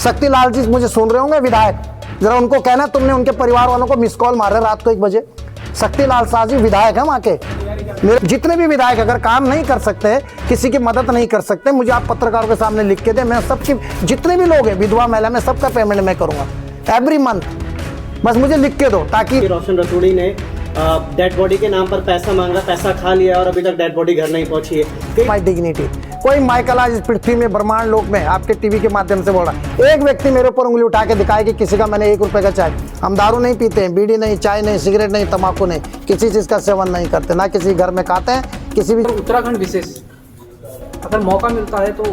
शक्तिलाल जी मुझे सुन रहे होंगे विधायक, जरा उनको कहना तुमने उनके परिवार वालों को मिस कॉल मारे रात को 1 बजे। शक्तिलाल शाह जी विधायक है वहाँ के। मेरे जितने भी विधायक अगर काम नहीं कर सकते, किसी की मदद नहीं कर सकते, मुझे आप पत्रकारों के सामने लिख के दे, मैं सबकी जितने भी लोग हैं विधवा महिला में सबका पेमेंट मैं करूंगा एवरी मंथ, बस मुझे लिख के दो। ताकि रोशन रतूड़ी ने डेड बॉडी के नाम पर पैसा मांगा, पैसा खा लिया और अभी तक डेड बॉडी घर नहीं पहुंची है। माई डिग्निटी, कोई माइकल आज इस पृथ्वी में ब्रह्मांड लोक में आपके टीवी के माध्यम से बोल रहा है, एक व्यक्ति मेरे ऊपर उंगली उठा के दिखाए कि किसी का मैंने 1 रुपए का चाय, हम दारू नहीं पीते हैं, बीड़ी नहीं, चाय नहीं, सिगरेट नहीं, तंबाकू नहीं, किसी चीज का सेवन नहीं करते, ना किसी घर में खाते हैं किसी भी। उत्तराखंड विशेष अगर मौका मिलता है तो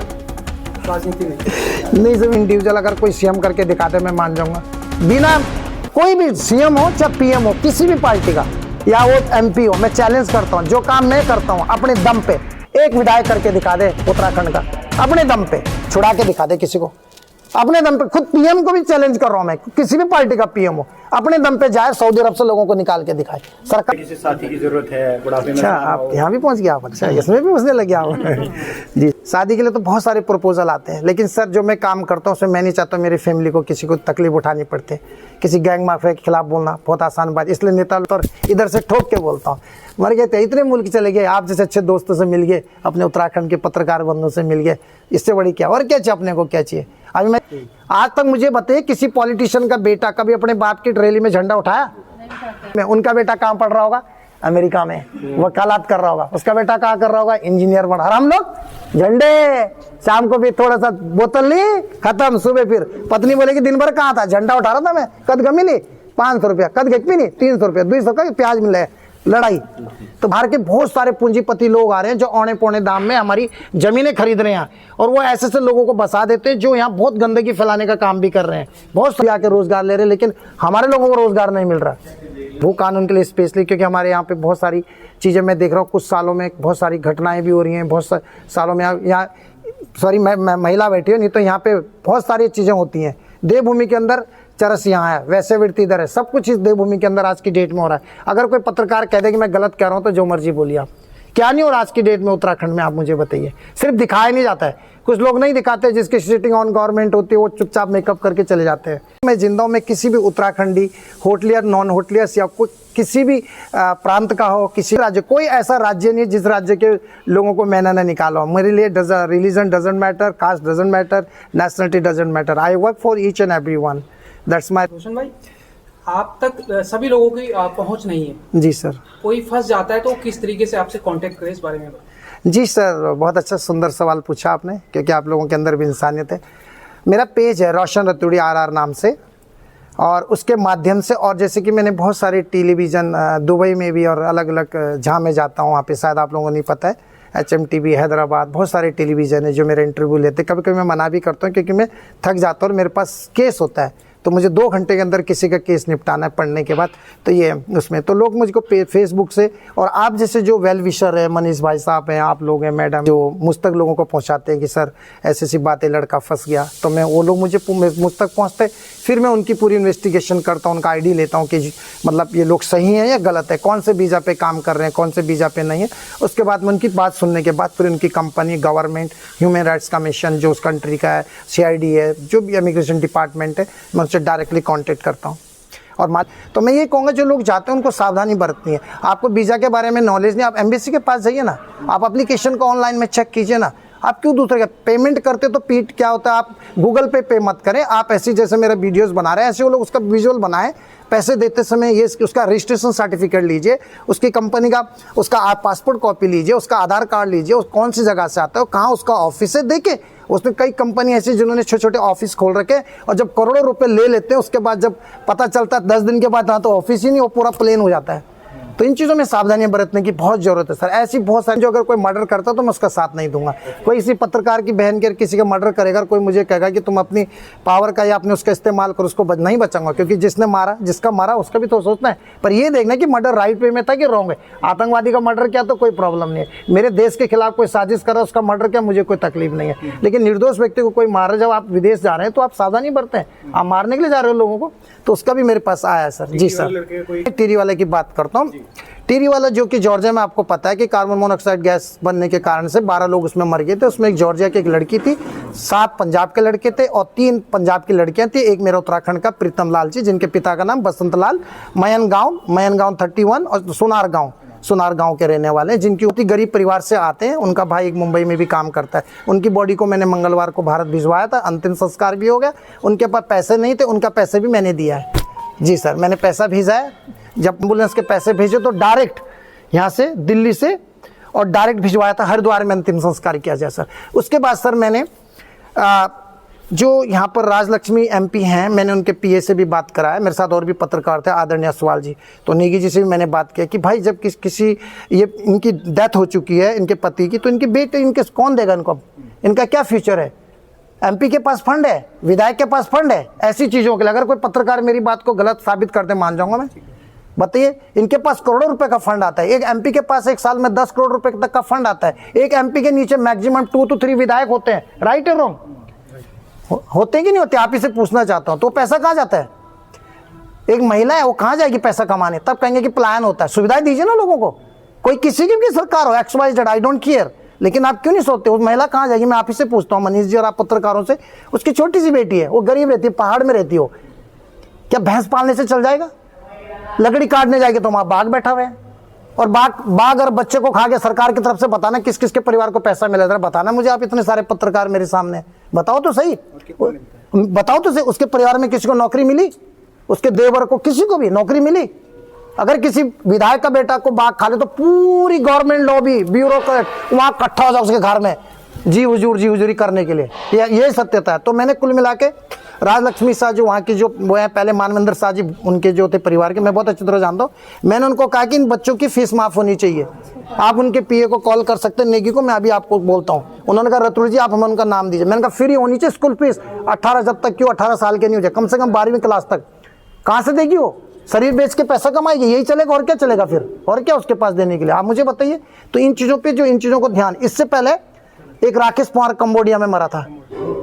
राजनीति में नहीं सिर्फ इंडिविजुअल अगर कोई सीएम करके दिखाते मैं मान जाऊंगा, बिना कोई भी सीएम हो चाहे पीएम हो किसी भी पार्टी का या वो एमपी हो, मैं चैलेंज करता हूं, जो काम मैं करता हूं अपने दम पे एक विधायक करके दिखा दे उत्तराखंड का, अपने दम पे छुड़ा के दिखा दे किसी को, अपने दम पे। खुद पीएम को भी चैलेंज कर रहा हूं मैं, किसी भी पार्टी का पीएम हो अपने दम पे जाए सऊदी अरब से लोगों को निकाल के दिखाए। सरकार किसी साथी की जरूरत है बुढ़ापे में। अच्छा आप यहाँ भी पहुंच गया आप, अच्छा इसमें भी उसने लग गया जी। शादी के लिए तो बहुत सारे प्रपोजल आते हैं, लेकिन सर जो मैं काम करता हूँ उसमें मैं नहीं चाहता मेरी फैमिली को किसी को तकलीफ उठानी पड़ती। किसी गैंग माफिया के खिलाफ बोलना बहुत आसान बात, इसलिए नेता तो इधर से ठोक के बोलता हूँ। मर गए थे इतने मुल्क चले गए, आप जैसे अच्छे दोस्तों से मिल गए, अपने उत्तराखंड के पत्रकार बंधुओं से मिल गए, इससे बड़ी क्या और क्या चाहिए अपने को, क्या चाहिए। अभी मैं आज तक मुझे बताइए किसी पॉलिटिशियन का बेटा कभी अपने बाप की रैली में झंडा उठाया? मैं उनका बेटा कहाँ पढ़ रहा होगा? अमेरिका में वकालत कर रहा होगा, उसका बेटा कहाँ कर रहा होगा? इंजीनियर बना। और हम लोग झंडे, शाम को भी थोड़ा सा बोतल ली खत्म, सुबह फिर पत्नी बोलेगी दिन भर कहाँ था? झंडा उठा रहा था मैं। कद गमी ली 500 रुपया, कद गमी नहीं 300 रुपया, 200 का प्याज मिले, लड़ाई। तो बाहर के बहुत सारे पूंजीपति लोग आ रहे हैं जो औने पौने दाम में हमारी जमीनें खरीद रहे हैं, और वो ऐसे ऐसे लोगों को बसा देते हैं जो यहाँ बहुत गंदगी फैलाने का काम भी कर रहे हैं। बहुत सारे आके रोजगार ले रहे हैं, लेकिन हमारे लोगों को रोजगार नहीं मिल रहा भू कानून के लिए स्पेशली, क्योंकि हमारे यहाँ पे बहुत सारी चीज़ें मैं देख रहा हूँ, कुछ सालों में बहुत सारी घटनाएं भी हो रही हैं, बहुत सालों में यहाँ सॉरी मैं महिला बैठी हूँ, नहीं तो यहाँ पे बहुत सारी चीज़ें होती हैं। देवभूमि के अंदर चरस यहाँ है, वैसे वृत्ति इधर है, सब कुछ इस देवभूमि के अंदर आज की डेट में हो रहा है। अगर कोई पत्रकार कह दे कि मैं गलत कह रहा हूँ तो जो मर्जी बोलिए आप, क्या नहीं हो रहा आज की डेट में उत्तराखंड में, आप मुझे बताइए। सिर्फ दिखाया नहीं जाता है, कुछ लोग नहीं दिखाते, जिसकी सिटिंग ऑन गवर्नमेंट होती है वो चुपचाप मेकअप करके चले जाते हैं। मैं जिंदा हूँ, मैं किसी भी उत्तराखंडी होटलियर नॉन होटलियर्स या कोई किसी भी प्रांत का हो, किसी राज्य, कोई ऐसा राज्य नहीं जिस राज्य के लोगों को मैंने न निकाला हो। मेरे लिए religion doesn't matter, caste doesn't matter, nationality doesn't matter, I work for each and every one, that's my. Roshan भाई, आप तक सभी लोगों की पहुंच नहीं है। जी सर। कोई फंस जाता है तो किस तरीके से आपसे कांटेक्ट करें, इस बारे में? जी सर, बहुत अच्छा सुंदर सवाल पूछा आपने, क्योंकि आप लोगों के अंदर भी इंसानियत है। मेरा पेज है रोशन रतूड़ी RR नाम से, और उसके माध्यम से, और जैसे कि मैंने बहुत सारे टेलीविज़न दुबई में भी और अलग अलग जहाँ मैं जाता हूँ वहाँ पे, शायद आप लोगों को नहीं पता है, HMTV हैदराबाद, बहुत सारे टेलीविज़न है जो मेरा इंटरव्यू लेते। कभी कभी मैं मना भी करता हूँ क्योंकि मैं थक जाता हूँ और मेरे पास केस होता है, तो मुझे 2 घंटे के अंदर किसी का केस निपटाना है पढ़ने के बाद, तो ये उसमें तो लोग मुझको फेसबुक से, और आप जैसे जो वेल विशर है, मनीष भाई साहब हैं, आप लोग हैं, मैडम, जो मुझ तक लोगों को पहुंचाते हैं कि सर ऐसी ऐसी बातें, लड़का फंस गया, तो मैं वो लोग मुझ तक पहुंचते, फिर मैं उनकी पूरी इन्वेस्टिगेशन करता हूँ, उनका आईडी लेता हूँ कि मतलब ये लोग सही हैं या गलत है, कौन से वीज़ा पे काम कर रहे हैं, कौन से वीज़ा पे नहीं है। उसके बाद मैं उनकी बात सुनने के बाद फिर उनकी company, government, human rights commission जो उस कंट्री का है, CID है, जो भी इमिग्रेशन डिपार्टमेंट है, मैं उनसे डायरेक्टली कॉन्टेक्ट करता हूँ। और तो मैं ये कहूँगा जो लोग जाते हैं उनको सावधानी बरतनी है। आपको वीज़ा के बारे में नॉलेज नहीं, आप एम्बेसी के पास जाइए ना, आप एप्लीकेशन को ऑनलाइन में चेक कीजिए ना। आप क्यों दूसरे का पेमेंट करते तो पीट क्या होता है, आप गूगल पे मत करें। आप ऐसी जैसे मेरे वीडियोस बना रहे हैं ऐसे वो लोग उसका विजुअल बनाएं, पैसे देते समय ये उसका रजिस्ट्रेशन सर्टिफिकेट लीजिए, उसकी कंपनी का उसका आप पासपोर्ट कॉपी लीजिए, उसका आधार कार्ड लीजिए, उस कौन सी जगह से आता है, कहाँ उसका ऑफिस है, देखे। उसमें कई कंपनी ऐसी जिन्होंने छोटे छोटे ऑफिस खोल रखे, और जब करोड़ों रुपए ले लेते हैं उसके बाद जब पता चलता है 10 दिन के बाद हाँ तो ऑफिस ही नहीं, वो पूरा प्लेन हो जाता है। तो इन चीज़ों में सावधानियां बरतने की बहुत जरूरत है सर। ऐसी बहुत सारी, जो अगर कोई मर्डर करता तो मैं उसका साथ नहीं दूंगा। कोई इसी पत्रकार की बहन के किसी का मर्डर करेगा, कोई मुझे कहेगा कि तुम अपनी पावर का या अपने उसका इस्तेमाल करो, उसको नहीं बचाऊंगा, क्योंकि जिसने मारा, जिसका मारा उसका भी तो सोचना है। पर ये देखना कि मर्डर राइट वे में था कि रॉन्ग है। आतंकवादी का मर्डर किया तो कोई प्रॉब्लम नहीं है, मेरे देश के खिलाफ कोई साजिश कर रहा है उसका मर्डर किया, मुझे कोई तकलीफ नहीं है। लेकिन निर्दोष व्यक्ति को कोई मार रहा, जब आप विदेश जा रहे हैं तो आप सावधानी बरतें। आप मारने के लिए जा रहे हो लोगों को, तो उसका भी मेरे पास आया है सर। जी सर, टिहरी वाले की बात करता हूँ। टिहरी वाला जो कि जॉर्जिया में, आपको पता है कि कार्बन मोनोऑक्साइड गैस बनने के कारण से 12 लोग उसमें मर गए थे। उसमें एक जॉर्जिया की एक लड़की थी, 7 पंजाब के लड़के थे और 3 पंजाब की लड़कियां थी। एक मेरा उत्तराखंड का प्रीतम लाल जी, जिनके पिता का नाम बसंत लाल, मयन गांव 31 और सुनार गांव के रहने वाले हैं, जिनकी उतनी गरीब परिवार से आते हैं। उनका भाई एक मुंबई में भी काम करता है। उनकी बॉडी को मैंने मंगलवार को भारत भिजवाया था, अंतिम संस्कार भी हो गया। उनके पास पैसे नहीं थे, उनका पैसे भी मैंने दिया है। जी सर, मैंने पैसा भेजा है। जब एम्बुलेंस के पैसे भेजे तो डायरेक्ट यहाँ से दिल्ली से और डायरेक्ट भिजवाया था, हरिद्वार में अंतिम संस्कार किया जाए सर। उसके बाद सर मैंने जो यहाँ पर राजलक्ष्मी एमपी हैं, मैंने उनके पीए से भी बात कराया। मेरे साथ और भी पत्रकार थे, आदरणीय सवाल जी, तो नेगी जी से भी मैंने बात किया कि भाई जब किसी ये इनकी डेथ हो चुकी है इनके पति की, तो इनके बेटे इनके कौन देगा इनको, इनका क्या फ्यूचर है? एमपी के पास फंड है, विधायक के पास फंड है, ऐसी चीज़ों के लिए अगर कोई पत्रकार मेरी बात को गलत साबित करते मान जाऊंगा मैं। बताइए, इनके पास करोड़ों रुपए का फंड आता है। एक एमपी के पास एक साल में 10 करोड़ रुपए तक का फंड आता है। एक एमपी के नीचे मैक्सिमम 2 to 3 विधायक होते हैं। राइट है रॉन्ग? होते कि नहीं होते? आप इसे पूछना चाहता हूं। तो पैसा कहाँ जाता है? एक महिला है, वो कहाँ जाएगी पैसा कमाने? तब कहेंगे कि प्लान होता है। सुविधाएं दीजिए ना लोगों को। कोई किसी की भी सरकार हो, XYZ, आई डोंट केयर, लेकिन आप क्यों नहीं सोचते? वो महिला कहाँ जाएगी? मैं आप ही से पूछता हूँ, मनीष जी और आप पत्रकारों से। उसकी छोटी सी बेटी है, वो गरीब रहती है, पहाड़ में रहती हो, क्या भैंस पालने से चल जाएगा? लकड़ी काटने जाएगी तो वहां बाघ बैठा हुआ है, और बाघ और बच्चे को खा के सरकार की तरफ से बताना किस किस के परिवार को पैसा मिला था, बताना मुझे। आप इतने सारे पत्रकार मेरे सामने, बताओ तो सही, बताओ तो सही। उसके परिवार में किसी को नौकरी मिली? उसके देवर को, किसी को भी नौकरी मिली? अगर किसी विधायक का बेटा को बाघ खा ले तो पूरी गवर्नमेंट लॉबी, ब्यूरोक्रेट वहां इकट्ठा हो जाए उसके घर में जी हुजूरी करने के लिए। ये सत्यता है। तो मैंने कुल मिला के राजलक्ष्मी शाह जो वहाँ की जो वो है, पहले मानवेंद्र शाह जी उनके जो थे परिवार के, मैं बहुत अच्छी तरह जानता हूँ। मैंने उनको कहा कि इन बच्चों की फीस माफ होनी चाहिए। आप उनके पीए को कॉल कर सकते हैं, नेगी को, मैं अभी आपको बोलता हूँ। उन्होंने कहा रतुल जी आप हमें उनका नाम दीजिए। मैंने कहा फ्री होनी चाहिए स्कूल फीस, 18 जब तक क्यों 18 साल के नहीं हो जाए, कम से कम 12वीं क्लास तक। कहाँ से देगी वो? शरीर बेच के पैसा कमाएगी, यही चलेगा और क्या चलेगा फिर? और क्या उसके पास देने के लिए? आप मुझे बताइए। तो इन चीज़ों पर, जो इन चीज़ों को ध्यान, इससे पहले एक राकेश पवार कंबोडिया में मरा था,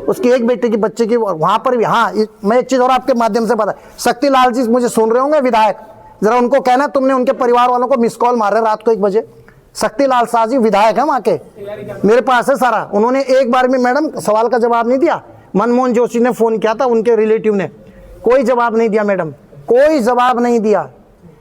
उसकी एक बेटे की बच्चे की, वहां पर भी। हाँ, मैं एक चीज और आपके माध्यम से बता, शक्ति लाल जी मुझे सुन रहे होंगे, विधायक, जरा उनको कहना तुमने उनके परिवार वालों को मिस कॉल मार रहे रात को 1 बजे। शक्ति लाल शाह जी विधायक है वहां के, मेरे पास है सारा। उन्होंने एक बार भी मैडम सवाल का जवाब नहीं दिया। मनमोहन जोशी ने फोन किया था, उनके रिलेटिव ने, कोई जवाब नहीं दिया मैडम, कोई जवाब नहीं दिया।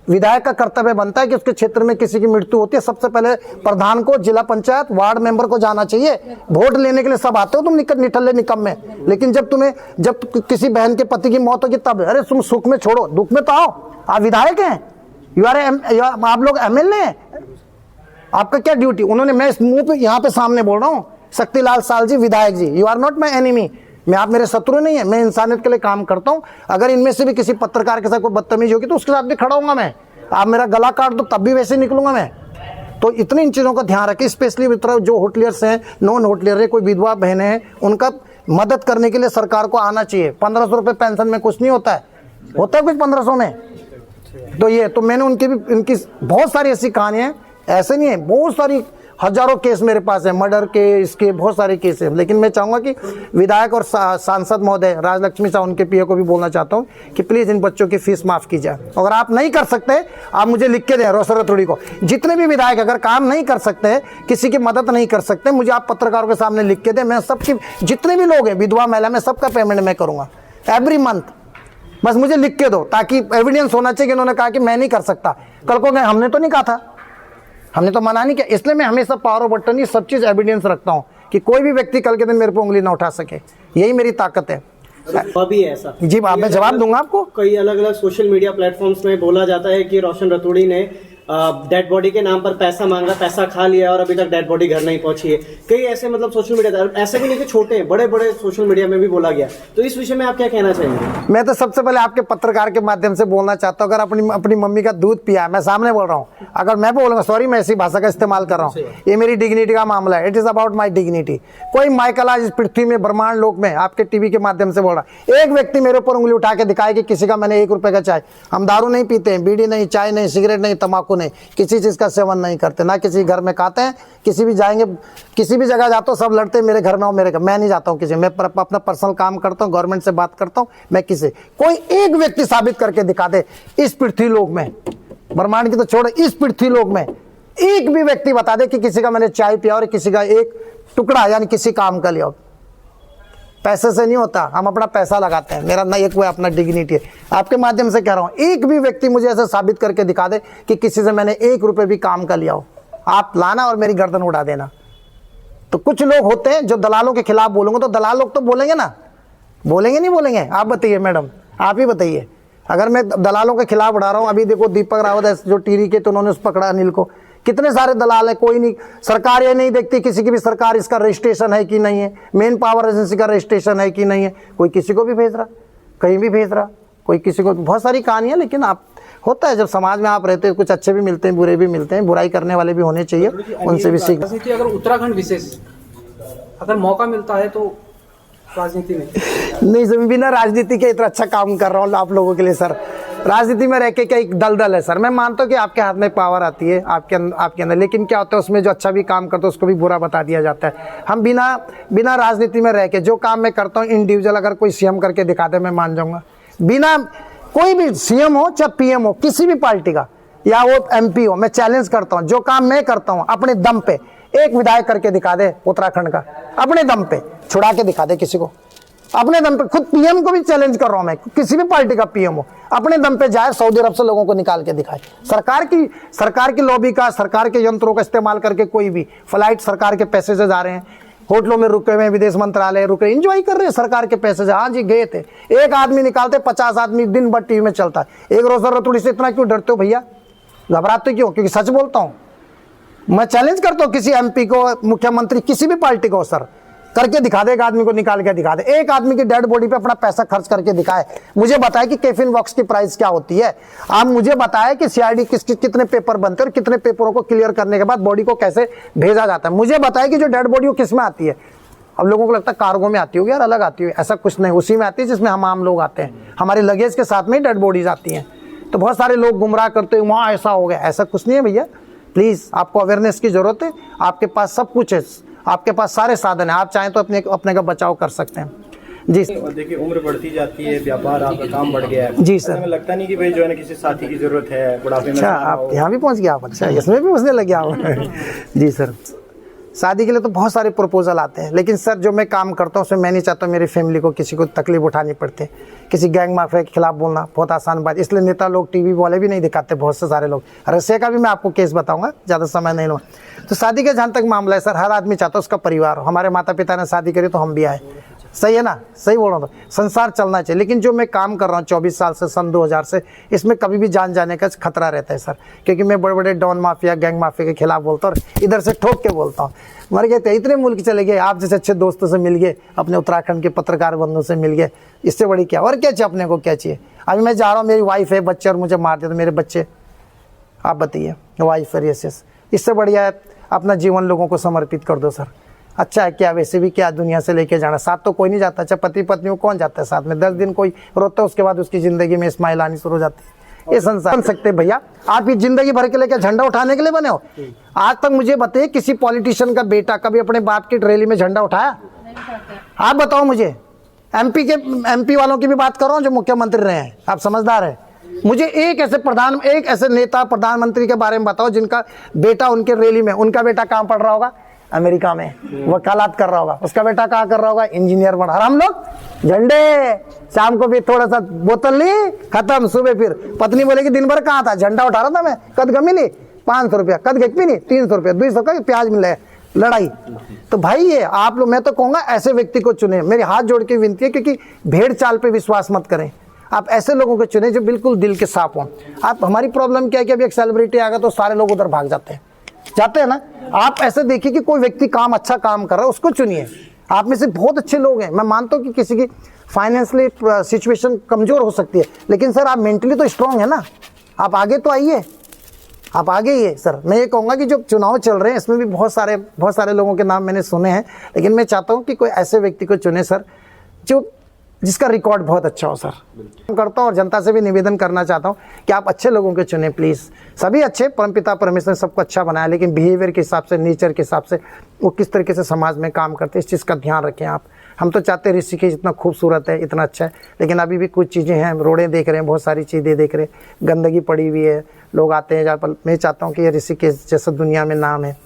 विधायक का कर्तव्य बनता है कि उसके क्षेत्र में किसी की मृत्यु होती है, सबसे पहले प्रधान को, जिला पंचायत, वार्ड मेंबर को जाना चाहिए। वोट लेने के लिए सब आते हो तुम निठल्ले निकम्मे, लेकिन जब किसी बहन के पति की मौत होगी तब, अरे तुम सुख में छोड़ो, दुख में तो आओ। आप विधायक हैं, आप लोग MLA हैं, आपका क्या ड्यूटी? उन्होंने, मैं इस मुंह पे यहाँ पे सामने बोल रहा हूँ, शक्तिलाल साल जी विधायक ji, you are not my enemy. मैं, आप मेरे शत्रु नहीं है, मैं इंसानियत के लिए काम करता हूं। अगर इनमें से भी किसी पत्रकार के साथ कोई बदतमीजी होगी तो उसके साथ भी खड़ा होऊंगा मैं। आप मेरा गला काट दो तब भी वैसे निकलूंगा मैं। तो इतनी इन चीज़ों का ध्यान रखें, स्पेशली जो होटलियर्स हैं, नॉन होटलियर है, कोई विधवा बहनें हैं, उनका मदद करने के लिए सरकार को आना चाहिए। 1500 रुपये पेंशन में कुछ नहीं होता है, होता है कुछ 1500 में? तो ये तो मैंने इनकी बहुत सारी ऐसी कहानियाँ, ऐसे नहीं है, बहुत सारी हजारों केस मेरे पास है, मर्डर के, इसके बहुत सारे केस हैं। लेकिन मैं चाहूंगा कि विधायक और सांसद महोदय राजलक्ष्मी शाह, उनके पीए को भी बोलना चाहता हूं कि प्लीज इन बच्चों की फीस माफ की जाए। अगर आप नहीं कर सकते, आप मुझे लिख के दें, रोशन रतूड़ी को। जितने भी विधायक अगर काम नहीं कर सकते, किसी की मदद नहीं कर सकते, मुझे आप पत्रकारों के सामने लिख के दें। मैं सबकी, जितने भी लोग हैं, विधवा महिला, मैं सबका पेमेंट मैं करूंगा एवरी मंथ। बस मुझे लिख के दो, ताकि एविडेंस होना चाहिए कि इन्होंने कहा कि मैं नहीं कर सकता। कल को हमने तो नहीं कहा था, हमने तो मना नहीं किया। इसलिए मैं हमेशा पावर बटन, ये सब चीज एविडेंस रखता हूं कि कोई भी व्यक्ति कल के दिन मेरे पे उंगली ना उठा सके। यही मेरी ताकत है। अभी ऐसा जी, मैं जवाब दूंगा आपको। कई अलग अलग सोशल मीडिया प्लेटफॉर्म्स में बोला जाता है कि रोशन रतूड़ी ने डेड बॉडी के नाम पर पैसा मांगा, पैसा खा लिया और अभी तक डेड बॉडी घर नहीं पहुंची है। कई ऐसे मतलब सोशल मीडिया, ऐसे भी नहीं कि छोटे, बड़े बड़े सोशल मीडिया में भी बोला गया। तो इस विषय में आप क्या कहना चाहेंगे? मैं तो सबसे पहले आपके पत्रकार के माध्यम से बोलना चाहता हूँ, अगर अपनी मम्मी का दूध पिया, मैं सामने बोल रहा हूँ, अगर मैं बोलूंगा, सॉरी मैं ऐसी भाषा का इस्तेमाल कर रहा हूँ, ये मेरी डिग्निटी का मामला है। It is about my dignity. कोई माइकल आज इस पृथ्वी में, ब्रह्मांड लोक में, आपके टीवी के माध्यम से बोल रहा, एक व्यक्ति मेरे ऊपर उंगली उठा के दिखाए कि किसी का मैंने 1 रुपए का चाय, हम दारू नहीं पीते हैं, बीड़ी नहीं, चाय नहीं, सिगरेट नहीं, तंबाकू नहीं, किसी चीज का सेवन नहीं करते, ना किसी घर में खाते हैं। किसी भी जाएंगे, किसी भी जगह जाता हूँ, सब लड़ते हैं मेरे घर में, मेरे घर मैं नहीं जाता हूँ किसी, मैं अपना पर्सनल काम करता हूँ, गवर्नमेंट से बात करता हूँ। मैं किसी, कोई एक व्यक्ति साबित करके दिखा दे इस पृथ्वी लोक में ब्रह्मांड की तो छोड़ो, इस पृथ्वी लोक में एक भी व्यक्ति बता दे कि किसी का मैंने चाय पिया और किसी का एक टुकड़ा यानी किसी काम का लिया। पैसे से नहीं होता, हम अपना पैसा लगाते हैं। मेरा ना एक वो अपना डिग्निटी है। आपके माध्यम से कह रहा हूं, एक भी व्यक्ति मुझे ऐसे साबित करके दिखा दे कि किसी से मैंने 1 रुपए भी काम का लिया हो, आप लाना और मेरी गर्दन उड़ा देना। तो कुछ लोग होते हैं जो दलालों के खिलाफ बोलेंगे, तो दलाल लोग तो बोलेंगे ना, बोलेंगे नहीं बोलेंगे? आप बताइए मैडम, आप ही बताइए। अगर मैं दलालों के खिलाफ उड़ा रहा हूं, अभी देखो दीपक रावत जो टिहरी के, तो उन्होंने उस पकड़ा अनिल को। कितने सारे दलाल है, कोई नहीं, सरकार ये नहीं देखती किसी की भी सरकार इसका रजिस्ट्रेशन है कि नहीं है, मेन पावर एजेंसी का रजिस्ट्रेशन है कि नहीं है, कोई किसी को भी भेज रहा, कहीं भी भेज रहा, कोई किसी को। बहुत सारी कहानियां, लेकिन आप होता है जब समाज में आप रहते हो, कुछ अच्छे भी मिलते हैं, बुरे भी मिलते हैं, बुराई करने वाले भी होने चाहिए, उनसे भी सीख। राजनीति अगर उत्तराखंड विशेष अगर मौका मिलता है तो राजनीति में नहीं सर, बिना राजनीति के इतना अच्छा काम कर रहा हूँ आप लोगों के लिए सर। राजनीति में रह के क्या एक दलदल है सर। मैं मानता हूँ कि आपके हाथ में पावर आती है आपके अंदर, लेकिन क्या होता है उसमें जो अच्छा भी काम करता है उसको भी बुरा बता दिया जाता है। हम बिना राजनीति में रह के जो काम मैं करता हूँ, इंडिविजुअल अगर कोई सीएम करके दिखा दे, मैं मान जाऊंगा। बिना कोई भी सीएम हो चाहे पीएम हो, किसी भी पार्टी का, या वो एमपी हो, मैं चैलेंज करता हूँ, जो काम मैं करता हूँ अपने दम पे एक विधायक करके दिखा दे उत्तराखंड का, अपने दम पे छुड़ा के दिखा दे किसी को, अपने दम पे। खुद पीएम को भी चैलेंज कर रहा हूं मैं, किसी भी पार्टी का पीएम हो, अपने दम पे जाए सऊदी अरब से लोगों को निकाल के दिखाए। सरकार की लॉबी का, सरकार के यंत्रों का इस्तेमाल करके कोई भी फ्लाइट सरकार के पैसे से जा रहे हैं, होटलों में रुके हुए, विदेश मंत्रालय रुके, एंजॉय कर रहे हैं सरकार के पैसे से। हाँ जी गए थे, एक आदमी निकालते 50 आदमी दिन भर टीवी में चलता है। एक रोशन रतूड़ी से इतना क्यों डरते हो भैया, घबराते क्यों? क्योंकि सच बोलता हूं। मैं चैलेंज करता हूं किसी एमपी को, मुख्यमंत्री, किसी भी पार्टी को, सर करके दिखा दे, एक आदमी को निकाल के दिखा दे, एक आदमी की डेड बॉडी पे अपना पैसा खर्च करके दिखाए। मुझे बताए कि कैफिन बॉक्स की प्राइस क्या होती है, आप मुझे बताए कि सीआईडी कितने पेपर बनते हैं और कितने पेपरों को क्लियर करने के बाद बॉडी को कैसे भेजा जाता है। मुझे बताए कि जो डेड बॉडी वो किस में आती है। अब लोगों को लगता है कार्गो में आती होगी यार, अलग आती है, ऐसा कुछ नहीं, उसी में आती है जिसमें हम आम लोग आते हैं, हमारे लगेज के साथ में डेड बॉडीज आती हैं। तो बहुत सारे लोग गुमराह करते हैं, वहाँ ऐसा हो गया, ऐसा कुछ नहीं है भैया। प्लीज़, आपको अवेयरनेस की जरूरत है, आपके पास सब कुछ है, आपके पास सारे साधन है, आप चाहें तो अपने का बचाव कर सकते हैं। जी सर। देखिए उम्र बढ़ती जाती है, व्यापार आपका काम बढ़ गया है। जी सर। हमें लगता नहीं कि भाई जो है ना किसी साथी की जरूरत है बुढ़ापे में। अच्छा, आप यहाँ भी पहुँच गया आप? अच्छा, इसमें भी उसने लग गया। जी सर। शादी के लिए तो बहुत सारे प्रपोजल आते हैं, लेकिन सर जो मैं काम करता हूँ उसमें मैं नहीं चाहता मेरी फैमिली को किसी को तकलीफ उठानी पड़ती। किसी गैंग माफिया के खिलाफ बोलना बहुत आसान बात, इसलिए नेता लोग टीवी वाले भी नहीं दिखाते, बहुत से सारे लोग। रसिया का भी मैं आपको केस बताऊंगा, ज़्यादा समय नहीं लूँगा। तो शादी का जहाँ तक मामला है सर, हर आदमी चाहता है उसका परिवार हो। हमारे माता पिता ने शादी करी तो हम भी आए, सही है ना? सही बोल रहा हूँ, संसार चलना चाहिए। लेकिन जो मैं काम कर रहा हूँ 24 साल से, सन 2000 से, इसमें कभी भी जान जाने का खतरा रहता है सर, क्योंकि मैं बड़े बड़े डॉन माफिया, गैंग माफिया के खिलाफ बोलता हूँ और इधर से ठोक के बोलता हूँ। मर गए थे, इतने मुल्क चले गए, आप जैसे अच्छे दोस्तों से मिल गए, अपने उत्तराखंड के पत्रकार बंधुओं से मिल गए, इससे बड़ी क्या और क्या चाहिए अपने को, क्या चाहिए? अभी मैं जा रहा हूँ, मेरी वाइफ है, बच्चे, और मुझे मार दे तो मेरे बच्चे, आप बताइए, वाइफ है, यस, इससे बढ़िया है अपना जीवन लोगों को समर्पित कर दो सर। अच्छा है क्या, वैसे भी क्या दुनिया से लेके जाना, साथ तो कोई नहीं जाता। अच्छा, पति पत्नी को कौन जाता है साथ में? 10 दिन कोई रोता है, उसके बाद उसकी जिंदगी में स्माइल आनी शुरू हो जाती है। ये संसार बन सकते भैया, आप ये जिंदगी भर के लेकर झंडा उठाने के लिए बने हो? आज तक मुझे बताइए किसी पॉलिटिशियन का बेटा कभी अपने बाप की रैली में झंडा उठाया? आप बताओ मुझे। एमपी वालों की भी बात कर रहा हूँ जो मुख्यमंत्री रहे हैं, आप समझदार है। मुझे एक ऐसे नेता, प्रधानमंत्री के बारे में बताओ जिनका बेटा उनके रैली में, उनका बेटा कहाँ पढ़ रहा होगा? अमेरिका में वकालत कर रहा होगा, उसका बेटा कहाँ कर रहा होगा? इंजीनियर बना। और हम लोग झंडे, शाम को भी थोड़ा सा बोतल ली, खत्म, सुबह फिर पत्नी बोलेगी दिन भर कहाँ था? झंडा उठा रहा था मैं। कद गमी ली 500 रुपया, कद गई नहीं 300 रुपया, 200 का प्याज मिले, लड़ाई। तो भाई ये आप लोग, मैं तो कहूँगा ऐसे व्यक्ति को चुने, मेरी हाथ जोड़ के विनती है, क्योंकि भेड़ चाल पे विश्वास मत करें। आप ऐसे लोगों को चुने जो बिल्कुल दिल के साफ हों। आप, हमारी प्रॉब्लम क्या है कि अभी एक सेलिब्रिटी आ गया तो सारे लोग उधर भाग जाते हैं ना। आप ऐसे देखिए कि कोई व्यक्ति अच्छा काम कर रहा है, उसको चुनिए। आप में से बहुत अच्छे लोग हैं, मैं मानता हूँ कि किसी की फाइनेंशियली सिचुएशन कमजोर हो सकती है, लेकिन सर आप मेंटली तो स्ट्रांग है ना, आप आगे तो आइए, आप आगे ही है सर। मैं ये कहूँगा कि जो चुनाव चल रहे हैं इसमें भी बहुत सारे लोगों के नाम मैंने सुने हैं, लेकिन मैं चाहता हूँ कि कोई ऐसे व्यक्ति को चुने सर जिसका रिकॉर्ड बहुत अच्छा हो सर। करता हूँ और जनता से भी निवेदन करना चाहता हूँ कि आप अच्छे लोगों को चुनें प्लीज़। सभी अच्छे, परमपिता परमेश्वर ने सबको अच्छा बनाया, लेकिन बिहेवियर के हिसाब से, नेचर के हिसाब से वो किस तरीके से समाज में काम करते हैं, इस चीज़ का ध्यान रखें आप। हम तो चाहते हैं ऋषिकेश इतना खूबसूरत है, इतना अच्छा है, लेकिन अभी भी कुछ चीज़ें हैं, हम रोडें देख रहे हैं, बहुत सारी चीज़ें देख रहे हैं, गंदगी पड़ी हुई है, लोग आते हैं जहाँ पर। मैं चाहता हूँ कि ये ऋषिकेश जैसा दुनिया में नाम है,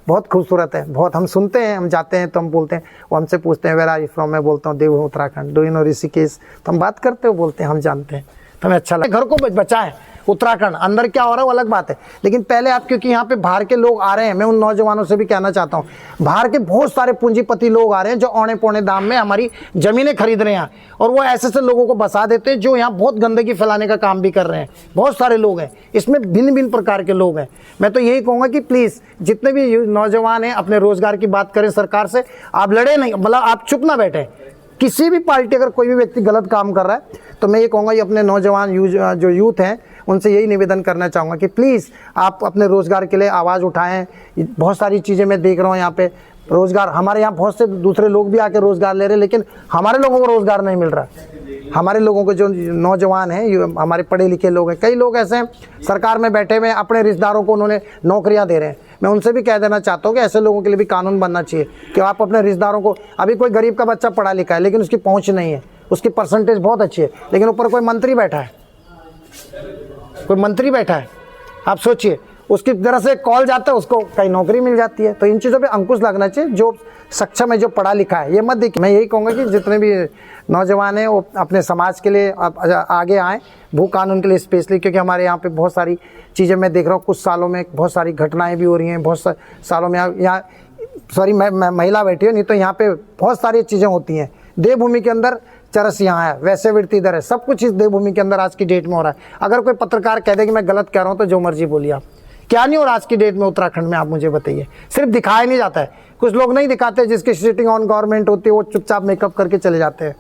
बहुत खूबसूरत है, बहुत। हम सुनते हैं, हम जाते हैं तो हम बोलते हैं, वो हमसे पूछते हैं वेयर आर यू फ्रॉम, मैं बोलता हूँ Devbhoomi Uttarakhand, do you know Rishikesh, तो हम बात करते हो, बोलते हैं हम जानते हैं, तो हमें अच्छा लगता है। घर को बचाएं, उत्तराखंड अंदर क्या हो रहा है वो अलग बात है, लेकिन पहले आप, क्योंकि यहाँ पे बाहर के लोग आ रहे हैं, मैं उन नौजवानों से भी कहना चाहता हूँ, बाहर के बहुत सारे पूंजीपति लोग आ रहे हैं जो औने पौने दाम में हमारी ज़मीनें खरीद रहे हैं, और वो ऐसे ऐसे लोगों को बसा देते हैं जो यहाँ बहुत गंदगी फैलाने का काम भी कर रहे हैं। बहुत सारे लोग हैं इसमें, भिन्न भिन्न प्रकार के लोग हैं। मैं तो यही कहूँगा कि प्लीज़ जितने भी नौजवान हैं अपने रोज़गार की बात करें सरकार से, आप लड़े नहीं, मतलब आप चुप ना बैठे। किसी भी पार्टी अगर कोई भी व्यक्ति गलत काम कर रहा है तो मैं ये कहूँगा ये अपने नौजवान जो यूथ हैं उनसे यही निवेदन करना चाहूँगा कि प्लीज़ आप अपने रोज़गार के लिए आवाज़ उठाएं। बहुत सारी चीज़ें मैं देख रहा हूँ यहाँ पे रोज़गार, हमारे यहाँ बहुत से दूसरे लोग भी आके रोज़गार ले रहे हैं, लेकिन हमारे लोगों को रोज़गार नहीं मिल रहा। हमारे लोगों को जो नौजवान हैं, हमारे पढ़े लिखे लोग हैं, कई लोग ऐसे हैं सरकार में बैठे हुए हैं, अपने रिश्तेदारों को उन्होंने नौकरियां दे रहे हैं। मैं उनसे भी कह देना चाहता हूँ कि ऐसे लोगों के लिए भी कानून बनना चाहिए कि आप अपने रिश्तेदारों को, अभी कोई गरीब का बच्चा पढ़ा लिखा है लेकिन उसकी पहुँच नहीं है, उसकी परसेंटेज बहुत अच्छी है, लेकिन ऊपर कोई मंत्री बैठा है, कोई मंत्री बैठा है, आप सोचिए, उसकी तरह से कॉल जाता है, उसको कहीं नौकरी मिल जाती है। तो इन चीज़ों पे अंकुश लगना चाहिए। जो सक्षम है, जो पढ़ा लिखा है, ये मत देखिए। मैं यही कहूँगा कि जितने भी नौजवान हैं वो अपने समाज के लिए आगे आएँ, भू कानून के लिए स्पेशली, क्योंकि हमारे यहाँ पे बहुत सारी चीज़ें मैं देख रहा हूँ, कुछ सालों में बहुत सारी घटनाएँ भी हो रही हैं, बहुत सालों में यहाँ सॉरी मैं महिला बैठी हूँ, नहीं तो यहाँ पे बहुत सारी चीज़ें होती हैं। देवभूमि के अंदर चरस यहाँ है, वैसे वृत्ति इधर है, सब कुछ इस देवभूमि के अंदर आज की डेट में हो रहा है। अगर कोई पत्रकार कह दे कि मैं गलत कह रहा हूँ तो जो मर्जी बोलिए आप, क्या नहीं हो रहा आज की डेट में उत्तराखंड में, आप मुझे बताइए। सिर्फ दिखाया नहीं जाता है, कुछ लोग नहीं दिखाते, जिसकी सिटिंग ऑन गवर्नमेंट होती है वो चुपचाप मेकअप करके चले जाते हैं।